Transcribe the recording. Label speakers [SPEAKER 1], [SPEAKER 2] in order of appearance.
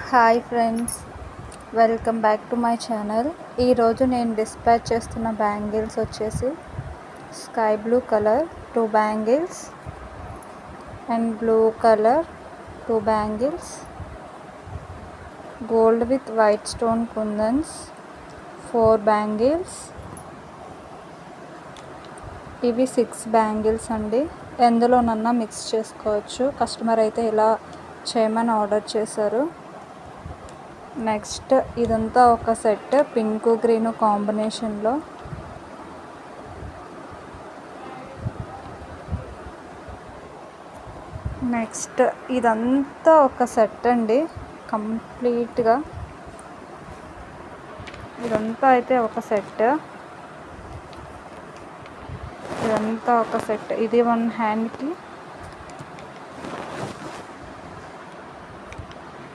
[SPEAKER 1] Hi friends, welcome back to my channel. ఈరోజు నేను dispatch చేస్తున్న బ్యాంగిల్స్ వచ్చేసి sky blue colour 2 bangles and blue colour 2 bangles, gold with white stone kundans 4 bangles. ఇవి 6 bangles అండి. ఎందులోనన్నా mix చేసుకోవచ్చు. Customer అయితే ఇలా చేయమని ఆర్డర్ చేశారు. నెక్స్ట్ ఇదంతా ఒక సెట్ పింక్ గ్రీన్ కాంబినేషన్లో. నెక్స్ట్ ఇదంతా ఒక సెట్ అండి. కంప్లీట్గా ఇదంతా అయితే ఒక సెట్. ఇదంతా ఒక సెట్. ఇది 1 హ్యాండ్కి